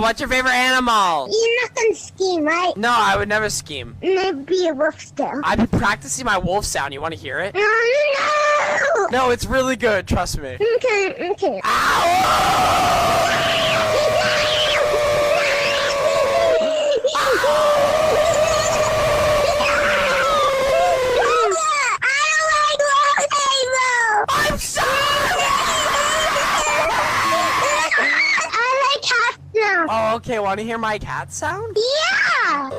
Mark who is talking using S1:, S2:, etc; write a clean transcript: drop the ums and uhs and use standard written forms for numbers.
S1: what's your favorite animal?
S2: You're not gonna scheme, right?
S1: No, I would never scheme.
S2: Maybe a wolf still.
S1: I've been practicing my wolf sound. You want to hear it?
S2: No!
S1: No, it's really good. Trust me.
S2: Okay.
S1: I'm sorry!
S2: I like cats now.
S1: Oh, okay. Want to hear my cat sound?
S2: Yeah!